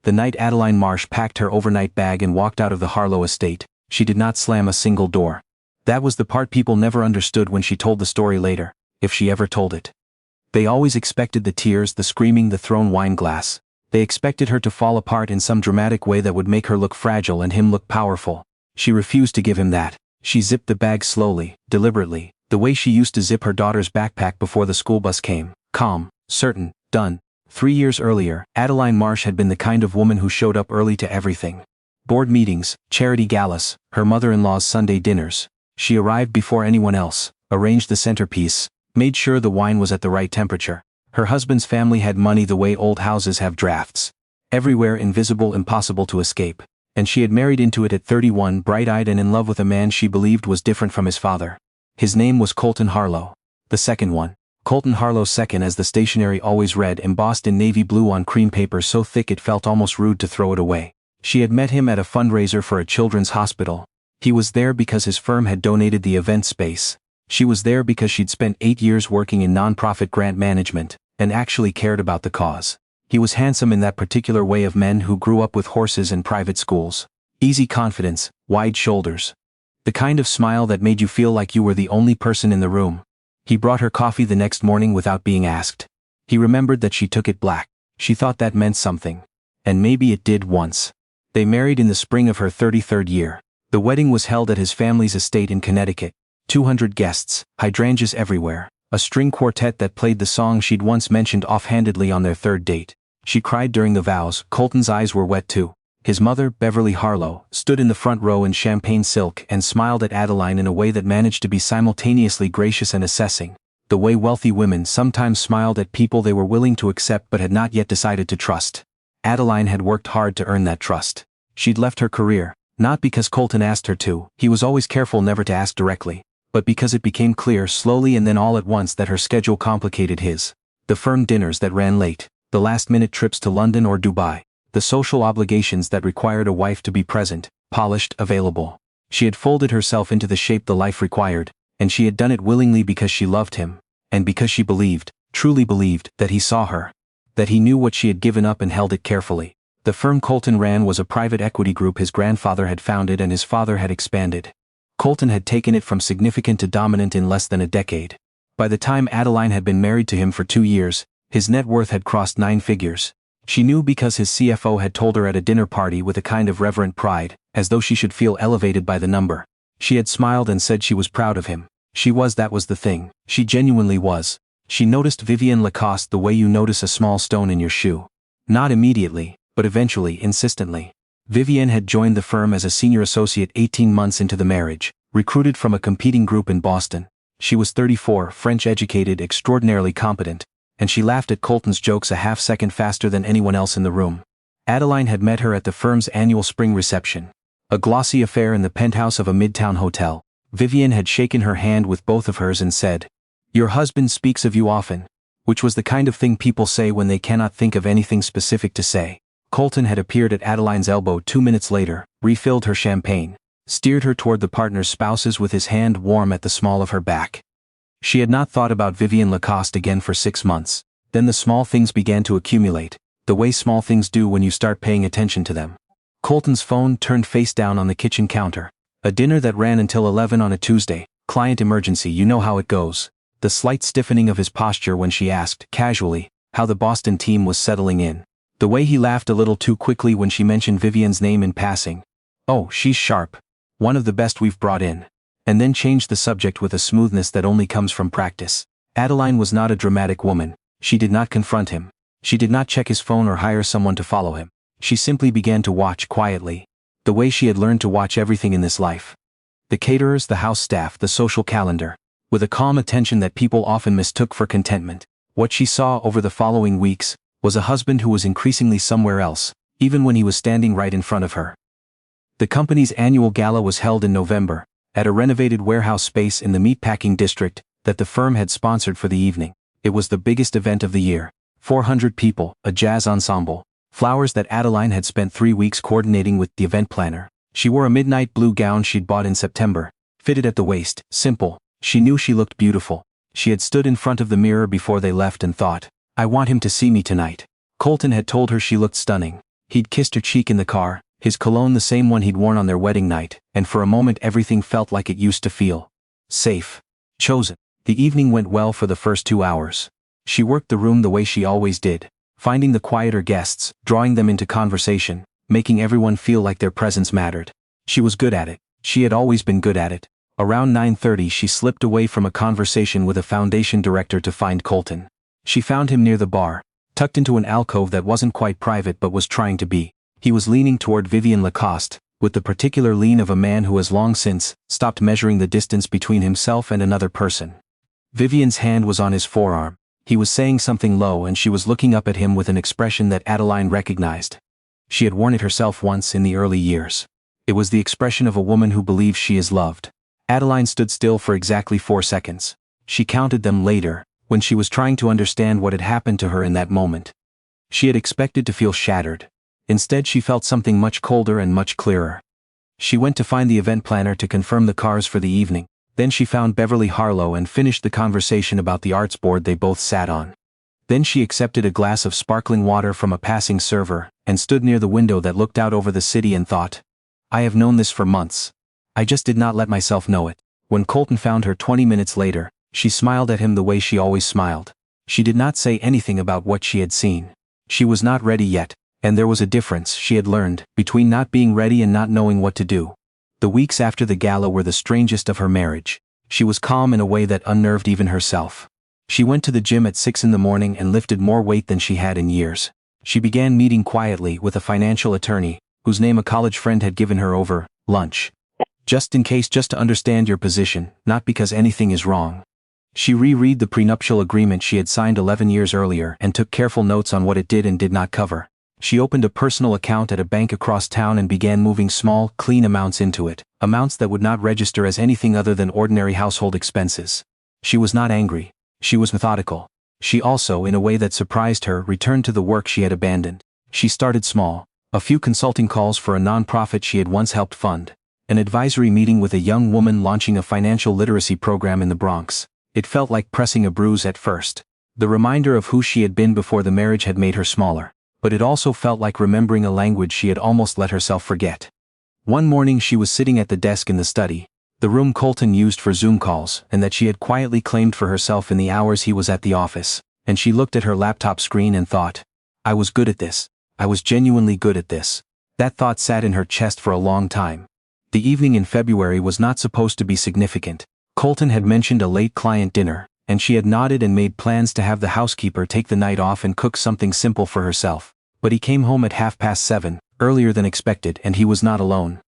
The night Adeline Marsh packed her overnight bag and walked out of the Harlow estate, she did not slam a single door. That was the part people never understood when she told the story later, if she ever told it. They always expected the tears, the screaming, the thrown wine glass. They expected her to fall apart in some dramatic way that would make her look fragile and him look powerful. She refused to give him that. She zipped the bag slowly, deliberately, the way she used to zip her daughter's backpack before the school bus came. Calm, certain, done. 3 years earlier, Adeline Marsh had been the kind of woman who showed up early to everything. Board meetings, charity galas, her mother-in-law's Sunday dinners. She arrived before anyone else, arranged the centerpiece, made sure the wine was at the right temperature. Her husband's family had money the way old houses have drafts. Everywhere, invisible, impossible to escape. And she had married into it at 31, bright-eyed and in love with a man she believed was different from his father. His name was Colton Harlow. The second one. Colton Harlow II, as the stationery always read, embossed in navy blue on cream paper so thick it felt almost rude to throw it away. She had met him at a fundraiser for a children's hospital. He was there because his firm had donated the event space. She was there because she'd spent 8 years working in nonprofit grant management, and actually cared about the cause. He was handsome in that particular way of men who grew up with horses and private schools. Easy confidence, wide shoulders. The kind of smile that made you feel like you were the only person in the room. He brought her coffee the next morning without being asked. He remembered that she took it black. She thought that meant something. And maybe it did once. They married in the spring of her 33rd year. The wedding was held at his family's estate in Connecticut. 200 guests, hydrangeas everywhere. A string quartet that played the song she'd once mentioned offhandedly on their third date. She cried during the vows. Colton's eyes were wet too. His mother, Beverly Harlow, stood in the front row in champagne silk and smiled at Adeline in a way that managed to be simultaneously gracious and assessing. The way wealthy women sometimes smiled at people they were willing to accept but had not yet decided to trust. Adeline had worked hard to earn that trust. She'd left her career, not because Colton asked her to, he was always careful never to ask directly, but because it became clear slowly and then all at once that her schedule complicated his. The firm dinners that ran late, the last-minute trips to London or Dubai, the social obligations that required a wife to be present, polished, available. She had folded herself into the shape the life required, and she had done it willingly because she loved him, and because she believed, truly believed, that he saw her, that he knew what she had given up and held it carefully. The firm Colton ran was a private equity group his grandfather had founded and his father had expanded. Colton had taken it from significant to dominant in less than a decade. By the time Adeline had been married to him for 2 years, his net worth had crossed 9 figures. She knew because his CFO had told her at a dinner party with a kind of reverent pride, as though she should feel elevated by the number. She had smiled and said she was proud of him. That was the thing. She genuinely was. She noticed Vivienne Lacoste the way you notice a small stone in your shoe. Not immediately, but eventually, insistently. Vivienne had joined the firm as a senior associate 18 months into the marriage, recruited from a competing group in Boston. She was 34, French-educated, extraordinarily competent, and she laughed at Colton's jokes a half-second faster than anyone else in the room. Adeline had met her at the firm's annual spring reception. A glossy affair in the penthouse of a midtown hotel. Vivienne had shaken her hand with both of hers and said, "Your husband speaks of you often," which was the kind of thing people say when they cannot think of anything specific to say. Colton had appeared at Adeline's elbow 2 minutes later, refilled her champagne, steered her toward the partners' spouses with his hand warm at the small of her back. She had not thought about Vivienne Lacoste again for 6 months. Then the small things began to accumulate, the way small things do when you start paying attention to them. Colton's phone turned face down on the kitchen counter. A dinner that ran until 11 on a Tuesday, client emergency, you know how it goes. The slight stiffening of his posture when she asked, casually, how the Boston team was settling in. The way he laughed a little too quickly when she mentioned Vivienne's name in passing. "Oh, she's sharp. One of the best we've brought in." And then changed the subject with a smoothness that only comes from practice. Adeline was not a dramatic woman. She did not confront him. She did not check his phone or hire someone to follow him. She simply began to watch quietly. The way she had learned to watch everything in this life. The caterers, the house staff, the social calendar. With a calm attention that people often mistook for contentment. What she saw over the following weeks was a husband who was increasingly somewhere else, even when he was standing right in front of her. The company's annual gala was held in November, at a renovated warehouse space in the meatpacking district that the firm had sponsored for the evening. It was the biggest event of the year. 400 people, a jazz ensemble, flowers that Adeline had spent 3 weeks coordinating with the event planner. She wore a midnight blue gown she'd bought in September, fitted at the waist, simple. She knew she looked beautiful. She had stood in front of the mirror before they left and thought, "I want him to see me tonight." Colton had told her she looked stunning. He'd kissed her cheek in the car, his cologne the same one he'd worn on their wedding night, and for a moment everything felt like it used to feel. Safe. Chosen. The evening went well for the first 2 hours. She worked the room the way she always did, finding the quieter guests, drawing them into conversation, making everyone feel like their presence mattered. She was good at it. She had always been good at it. Around 9:30 she slipped away from a conversation with a foundation director to find Colton. She found him near the bar, tucked into an alcove that wasn't quite private but was trying to be. He was leaning toward Vivienne Lacoste, with the particular lean of a man who has long since stopped measuring the distance between himself and another person. Vivienne's hand was on his forearm. He was saying something low and she was looking up at him with an expression that Adeline recognized. She had worn it herself once in the early years. It was the expression of a woman who believes she is loved. Adeline stood still for exactly 4 seconds. She counted them later, when she was trying to understand what had happened to her in that moment. She had expected to feel shattered. Instead she felt something much colder and much clearer. She went to find the event planner to confirm the cars for the evening. Then she found Beverly Harlow and finished the conversation about the arts board they both sat on. Then she accepted a glass of sparkling water from a passing server, and stood near the window that looked out over the city and thought, I have known this for months. I just did not let myself know it. When Colton found her 20 minutes later, she smiled at him the way she always smiled. She did not say anything about what she had seen. She was not ready yet, and there was a difference, she had learned, between not being ready and not knowing what to do. The weeks after the gala were the strangest of her marriage. She was calm in a way that unnerved even herself. She went to the gym at 6 in the morning and lifted more weight than she had in years. She began meeting quietly with a financial attorney, whose name a college friend had given her over lunch. Just in case, just to understand your position, not because anything is wrong. She reread the prenuptial agreement she had signed 11 years earlier and took careful notes on what it did and did not cover. She opened a personal account at a bank across town and began moving small, clean amounts into it, amounts that would not register as anything other than ordinary household expenses. She was not angry. She was methodical. She also, in a way that surprised her, returned to the work she had abandoned. She started small. A few consulting calls for a non-profit she had once helped fund. An advisory meeting with a young woman launching a financial literacy program in the Bronx. It felt like pressing a bruise at first. The reminder of who she had been before the marriage had made her smaller. But it also felt like remembering a language she had almost let herself forget. One morning she was sitting at the desk in the study, the room Colton used for Zoom calls and that she had quietly claimed for herself in the hours he was at the office, and she looked at her laptop screen and thought, I was good at this. I was genuinely good at this. That thought sat in her chest for a long time. The evening in February was not supposed to be significant. Colton had mentioned a late client dinner, and she had nodded and made plans to have the housekeeper take the night off and cook something simple for herself. But he came home at 7:30, earlier than expected, and he was not alone.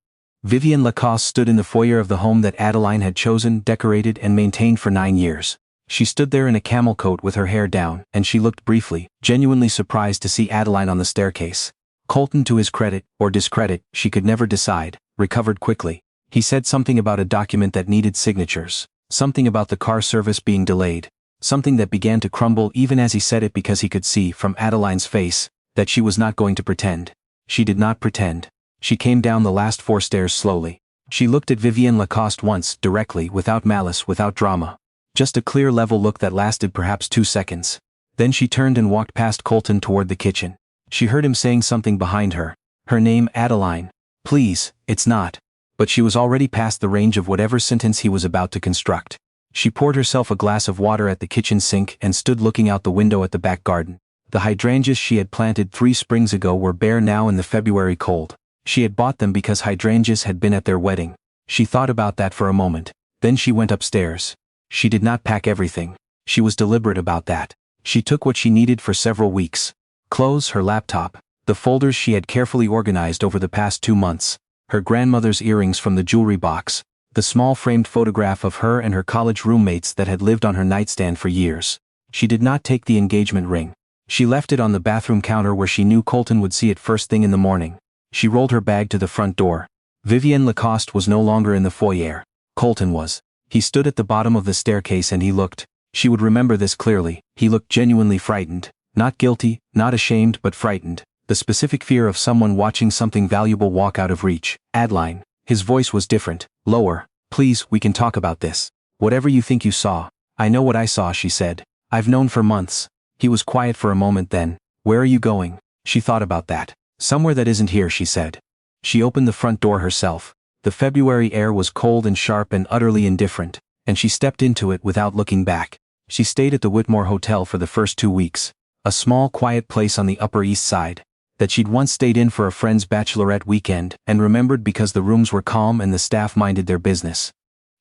Vivienne Lacoste stood in the foyer of the home that Adeline had chosen, decorated, and maintained for 9 years. She stood there in a camel coat with her hair down, and she looked briefly, genuinely surprised to see Adeline on the staircase. Colton, to his credit, or discredit, she could never decide, recovered quickly. He said something about a document that needed signatures, something about the car service being delayed, something that began to crumble even as he said it because he could see, from Adeline's face, that she was not going to pretend. She did not pretend. She came down the last 4 stairs slowly. She looked at Vivienne Lacoste once, directly, without malice, without drama. Just a clear level look that lasted perhaps 2 seconds. Then she turned and walked past Colton toward the kitchen. She heard him saying something behind her. Her name, Adeline. Please, it's not. But she was already past the range of whatever sentence he was about to construct. She poured herself a glass of water at the kitchen sink and stood looking out the window at the back garden. The hydrangeas she had planted 3 springs ago were bare now in the February cold. She had bought them because hydrangeas had been at their wedding. She thought about that for a moment. Then she went upstairs. She did not pack everything. She was deliberate about that. She took what she needed for several weeks. Clothes, her laptop, the folders she had carefully organized over the past 2 months, her grandmother's earrings from the jewelry box, the small framed photograph of her and her college roommates that had lived on her nightstand for years. She did not take the engagement ring. She left it on the bathroom counter where she knew Colton would see it first thing in the morning. She rolled her bag to the front door. Vivienne Lacoste was no longer in the foyer. Colton was. He stood at the bottom of the staircase and he looked. She would remember this clearly. He looked genuinely frightened. Not guilty, not ashamed, but frightened. The specific fear of someone watching something valuable walk out of reach. Adeline. His voice was different, lower. Please, we can talk about this. Whatever you think you saw. I know what I saw, she said. I've known for months. He was quiet for a moment then. Where are you going? She thought about that. Somewhere that isn't here, she said. She opened the front door herself. The February air was cold and sharp and utterly indifferent, and she stepped into it without looking back. She stayed at the Whitmore Hotel for the first 2 weeks, a small quiet place on the Upper East Side, that she'd once stayed in for a friend's bachelorette weekend and remembered because the rooms were calm and the staff minded their business.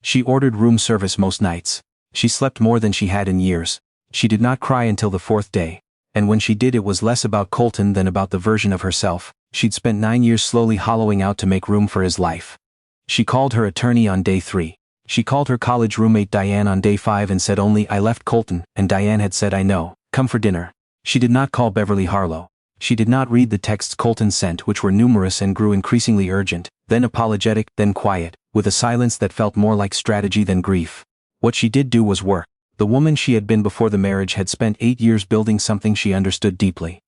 She ordered room service most nights. She slept more than she had in years. She did not cry until the 4th day, and when she did it was less about Colton than about the version of herself she'd spent 9 years slowly hollowing out to make room for his life. She called her attorney on day 3. She called her college roommate Diane on day 5 and said only, "I left Colton," and Diane had said, "I know, come for dinner." She did not call Beverly Harlow. She did not read the texts Colton sent, which were numerous and grew increasingly urgent, then apologetic, then quiet, with a silence that felt more like strategy than grief. What she did do was work. The woman she had been before the marriage had spent 8 years building something she understood deeply.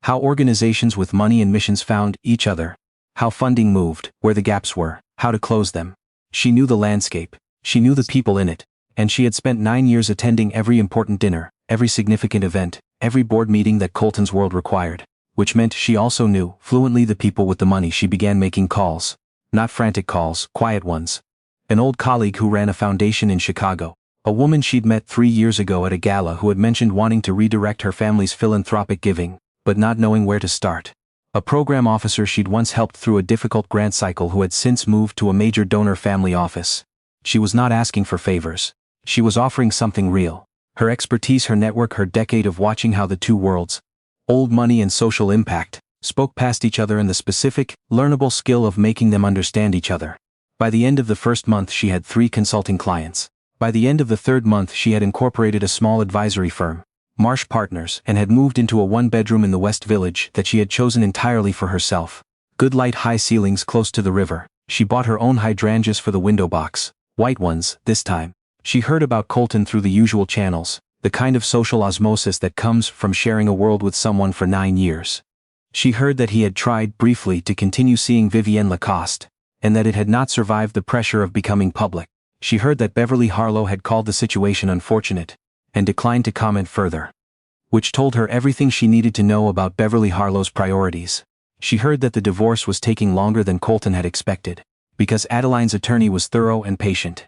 How organizations with money and missions found each other. How funding moved, where the gaps were, how to close them. She knew the landscape. She knew the people in it. And she had spent 9 years attending every important dinner, every significant event, every board meeting that Colton's world required. Which meant she also knew, fluently, the people with the money. She began making calls. Not frantic calls, quiet ones. An old colleague who ran a foundation in Chicago. A woman she'd met 3 years ago at a gala who had mentioned wanting to redirect her family's philanthropic giving, but not knowing where to start. A program officer she'd once helped through a difficult grant cycle who had since moved to a major donor family office. She was not asking for favors. She was offering something real. Her expertise, her network, her decade of watching how the two worlds, old money and social impact, spoke past each other, and the specific, learnable skill of making them understand each other. By the end of the first month she had 3 consulting clients. By the end of the 3rd month she had incorporated a small advisory firm, Marsh Partners, and had moved into a 1-bedroom in the West Village that she had chosen entirely for herself. Good light, high ceilings close to the river. She bought her own hydrangeas for the window box, white ones, this time. She heard about Colton through the usual channels, the kind of social osmosis that comes from sharing a world with someone for 9 years. She heard that he had tried briefly to continue seeing Vivienne Lacoste, and that it had not survived the pressure of becoming public. She heard that Beverly Harlow had called the situation unfortunate, and declined to comment further. Which told her everything she needed to know about Beverly Harlow's priorities. She heard that the divorce was taking longer than Colton had expected, because Adeline's attorney was thorough and patient,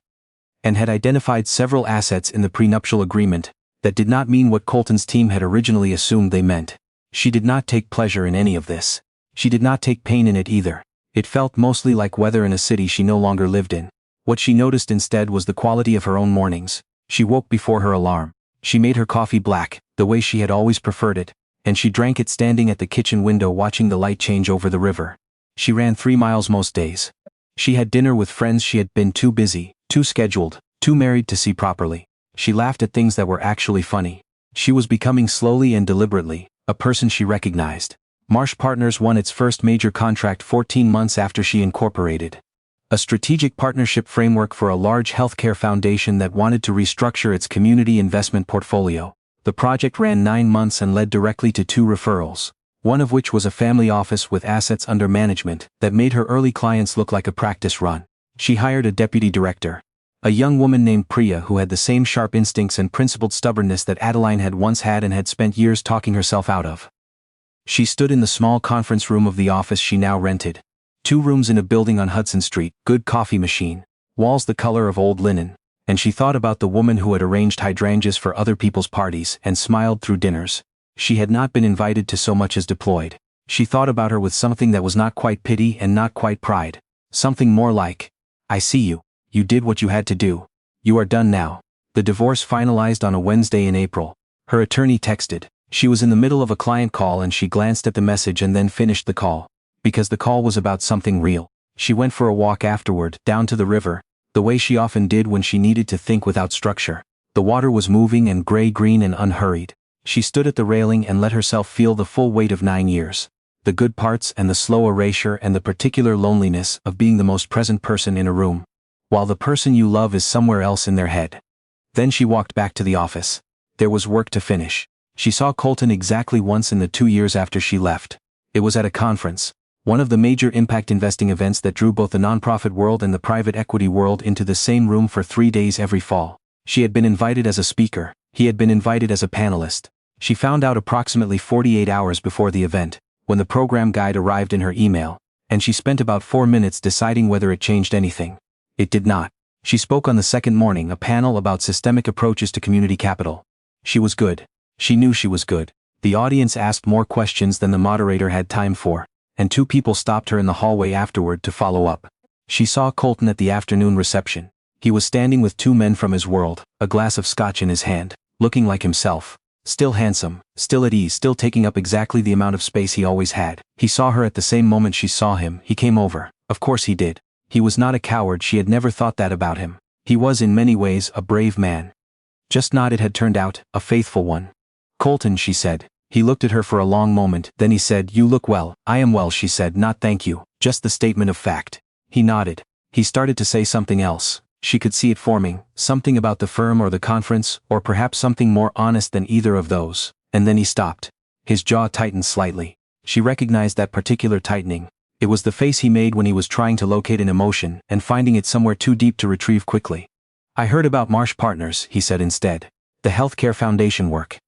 and had identified several assets in the prenuptial agreement that did not mean what Colton's team had originally assumed they meant. She did not take pleasure in any of this. She did not take pain in it either. It felt mostly like weather in a city she no longer lived in. What she noticed instead was the quality of her own mornings. She woke before her alarm. She made her coffee black, the way she had always preferred it, and she drank it standing at the kitchen window watching the light change over the river. She ran 3 miles most days. She had dinner with friends she had been too busy, too scheduled, too married to see properly. She laughed at things that were actually funny. She was becoming slowly and deliberately a person she recognized. Marsh Partners won its first major contract 14 months after she incorporated. A strategic partnership framework for a large healthcare foundation that wanted to restructure its community investment portfolio. The project ran 9 months and led directly to 2 referrals, one of which was a family office with assets under management that made her early clients look like a practice run. She hired a deputy director, a young woman named Priya who had the same sharp instincts and principled stubbornness that Adeline had once had and had spent years talking herself out of. She stood in the small conference room of the office she now rented. 2 rooms in a building on Hudson Street, good coffee machine, walls the color of old linen, and she thought about the woman who had arranged hydrangeas for other people's parties and smiled through dinners she had not been invited to so much as deployed. She thought about her with something that was not quite pity and not quite pride, something more like, "I see you. You did what you had to do. You are done now." The divorce finalized on a Wednesday in April. Her attorney texted. She was in the middle of a client call and she glanced at the message and then finished the call. Because the call was about something real. She went for a walk afterward, down to the river, the way she often did when she needed to think without structure. The water was moving and gray-green and unhurried. She stood at the railing and let herself feel the full weight of 9 years. The good parts and the slow erasure and the particular loneliness of being the most present person in a room, while the person you love is somewhere else in their head. Then she walked back to the office. There was work to finish. She saw Colton exactly once in the 2 years after she left. It was at a conference. One of the major impact investing events that drew both the nonprofit world and the private equity world into the same room for 3 days every fall. She had been invited as a speaker. He had been invited as a panelist. She found out approximately 48 hours before the event, when the program guide arrived in her email, and she spent about 4 minutes deciding whether it changed anything. It did not. She spoke on the second morning, a panel about systemic approaches to community capital. She was good. She knew she was good. The audience asked more questions than the moderator had time for, and 2 people stopped her in the hallway afterward to follow up. She saw Colton at the afternoon reception. He was standing with 2 men from his world, a glass of scotch in his hand, looking like himself. Still handsome, still at ease, still taking up exactly the amount of space he always had. He saw her at the same moment she saw him. He came over. Of course he did. He was not a coward. She had never thought that about him. He was in many ways a brave man. Just not, it had turned out, a faithful one. Colton, she said. He looked at her for a long moment, then he said, "You look well." "I am well," she said, "not thank you, just the statement of fact." He nodded. He started to say something else. She could see it forming, something about the firm or the conference, or perhaps something more honest than either of those, and then he stopped. His jaw tightened slightly. She recognized that particular tightening. It was the face he made when he was trying to locate an emotion and finding it somewhere too deep to retrieve quickly. "I heard about Marsh Partners," he said instead. "The healthcare foundation work.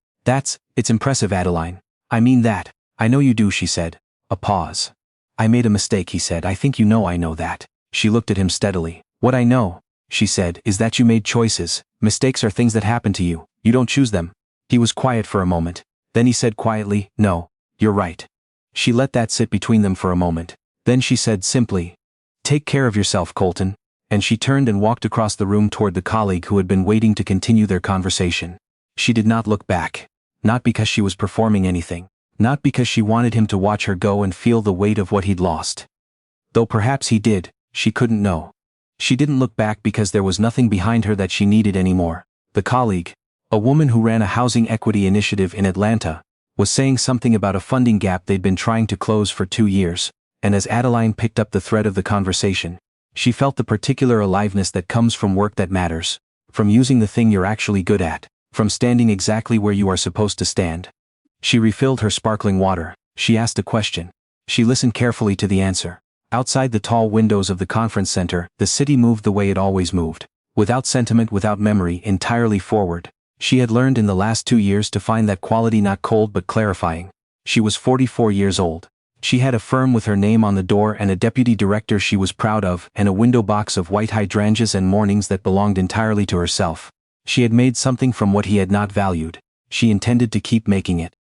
It's impressive, Adeline. I mean that. I know you do," she said. A pause. "I made a mistake," he said. "I think you know I know that." She looked at him steadily. "What I know," she said, "is that you made choices. Mistakes are things that happen to you. You don't choose them." He was quiet for a moment. Then he said quietly, "No, you're right." She let that sit between them for a moment. Then she said simply, "Take care of yourself, Colton." And she turned and walked across the room toward the colleague who had been waiting to continue their conversation. She did not look back. Not because she was performing anything. Not because she wanted him to watch her go and feel the weight of what he'd lost. Though perhaps he did, she couldn't know. She didn't look back because there was nothing behind her that she needed anymore. The colleague, a woman who ran a housing equity initiative in Atlanta, was saying something about a funding gap they'd been trying to close for 2 years, and as Adeline picked up the thread of the conversation, she felt the particular aliveness that comes from work that matters, from using the thing you're actually good at, from standing exactly where you are supposed to stand. She refilled her sparkling water. She asked a question. She listened carefully to the answer. Outside the tall windows of the conference center, the city moved the way it always moved. Without sentiment, without memory, entirely forward. She had learned in the last 2 years to find that quality not cold but clarifying. She was 44 years old. She had a firm with her name on the door and a deputy director she was proud of and a window box of white hydrangeas and mornings that belonged entirely to herself. She had made something from what he had not valued. She intended to keep making it.